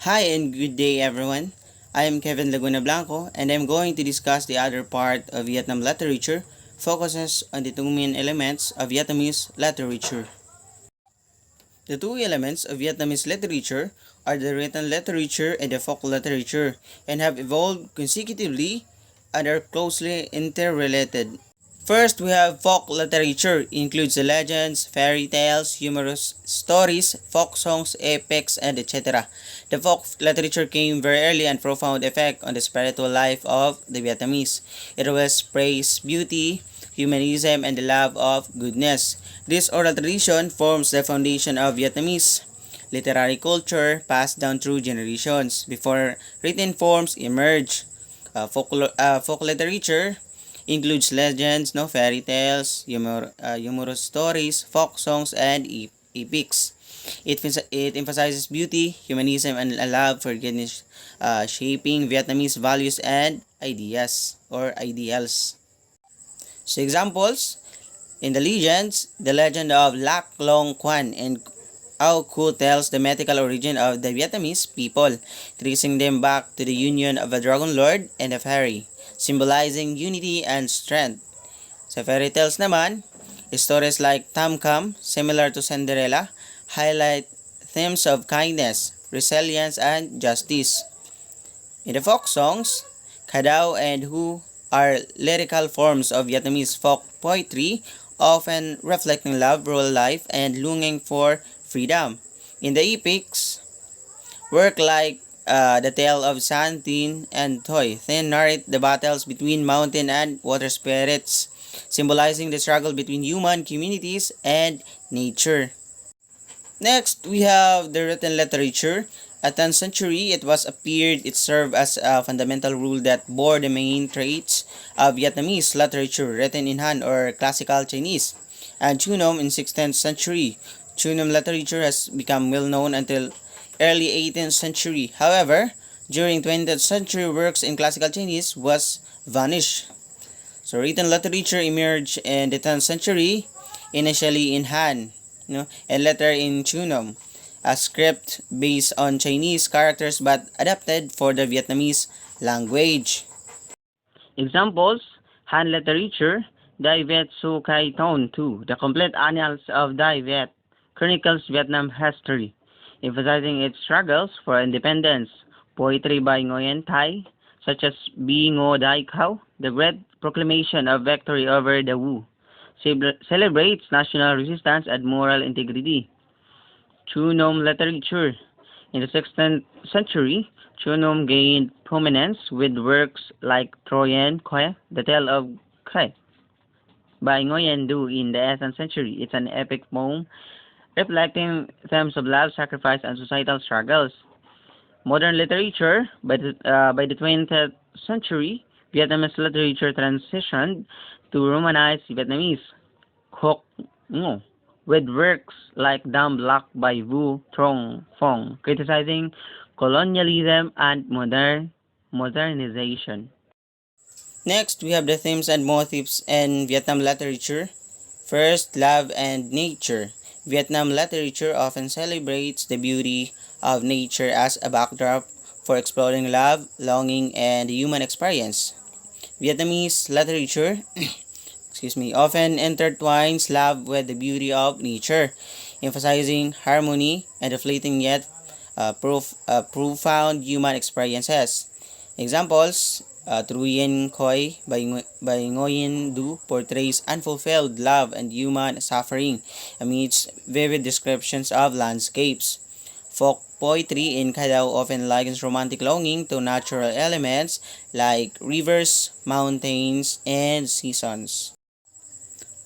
Hi and good day everyone. I am Kevin Laguna Blanco and I'm going to discuss the other part of Vietnam literature focuses on the two main elements of Vietnamese literature. The two elements of Vietnamese literature are the written literature and the folk literature and have evolved consecutively and are closely interrelated. First, we have folk literature, includes the legends, fairy tales, humorous stories, folk songs, epics, and etc. The folk literature came very early and profound effect on the spiritual life of the Vietnamese. It was praise beauty, humanism, and the love of goodness. This oral tradition forms the foundation of Vietnamese literary culture passed down through generations before written forms emerge. Folk literature includes legends, no fairy tales, humorous stories, folk songs, and epics. It emphasizes beauty, humanism, and a love for goodness, shaping Vietnamese values and ideas or ideals. So examples, in the legends, the legend of Lac Long Quan and Ao Cu tells the mythical origin of the Vietnamese people, tracing them back to the union of a dragon lord and a fairy, symbolizing unity and strength. Sa fairy tales naman, stories like Tam Kam, similar to Cinderella, highlight themes of kindness, resilience, and justice. In the folk songs, Kadao and Hu are lyrical forms of Vietnamese folk poetry, often reflecting love, rural life, and longing for freedom. In the epics, work like the tale of San Tin and Toy then narrate the battles between mountain and water spirits, symbolizing the struggle between human communities and nature. Next, we have the written literature. At 10th century, it served as a fundamental rule that bore the main traits of Vietnamese literature written in Han or classical Chinese. And Chunom in 16th century. Chunom literature has become well known until early 18th century. However, during 20th century, works in classical Chinese was vanished. So written literature emerged in the 10th century, initially in Han, and later in Chunam, a script based on Chinese characters but adapted for the Vietnamese language. Examples, Han literature, Dai Viet Su Khai Ton 2, the complete annals of Dai Viet, chronicles Vietnam history, emphasizing its struggles for independence. Poetry by Nguyen Thai, such as Bi Ngo Dai Khao, the great proclamation of victory over the Wu, celebrates national resistance and moral integrity. Chu Nom literature. In the 16th century, Chu Nom gained prominence with works like Troyen Khoe, the Tale of Khoe, by Nguyen Du in the 18th century. It's an epic poem reflecting themes of love, sacrifice, and societal struggles. Modern literature, by the 20th century, Vietnamese literature transitioned to Romanized Vietnamese, Hoc Ngo, with works like Dam Lac by Vu Trong Phong, criticizing colonialism and modernization. Next, we have the themes and motifs in Vietnam literature. First, love and nature. Vietnam literature often celebrates the beauty of nature as a backdrop for exploring love, longing, and human experience. Vietnamese literature often intertwines love with the beauty of nature, emphasizing harmony and the fleeting yet profound human experiences. Examples, Truyen Khoi by Nguyen Du portrays unfulfilled love and human suffering amidst vivid descriptions of landscapes. Folk poetry in Kadao often likens romantic longing to natural elements like rivers, mountains, and seasons.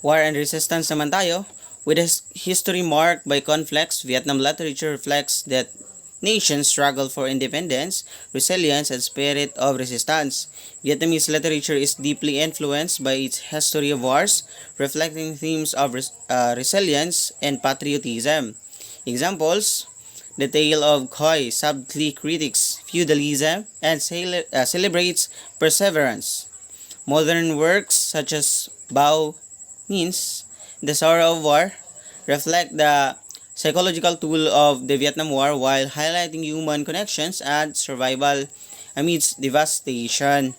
War and resistance naman tayo. With a history marked by conflicts, Vietnam literature reflects that nations struggle for independence, resilience, and spirit of resistance. Vietnamese literature is deeply influenced by its history of wars, reflecting themes of resilience and patriotism. Examples, the tale of Khoi subtly critiques feudalism and celebrates perseverance. Modern works such as Bao means the sorrow of war reflect the psychological tool of the Vietnam War while highlighting human connections and survival amidst devastation.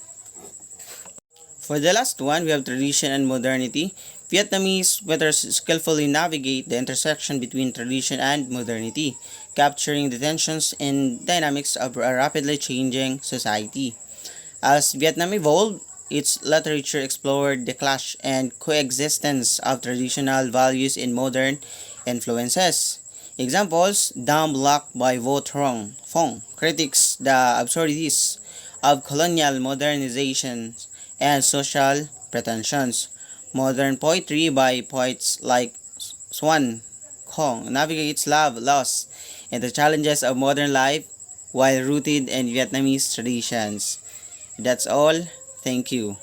For the last one, we have tradition and modernity. Vietnamese veterans skillfully navigate the intersection between tradition and modernity, capturing the tensions and dynamics of a rapidly changing society. As Vietnam evolved, its literature explored the clash and coexistence of traditional values in modern influences. Examples: Dumb Luck by Vo Trong Phong critiques the absurdities of colonial modernization and social pretensions. Modern poetry by poets like Swan Kong navigates love, loss, and the challenges of modern life while rooted in Vietnamese traditions. That's all. Thank you.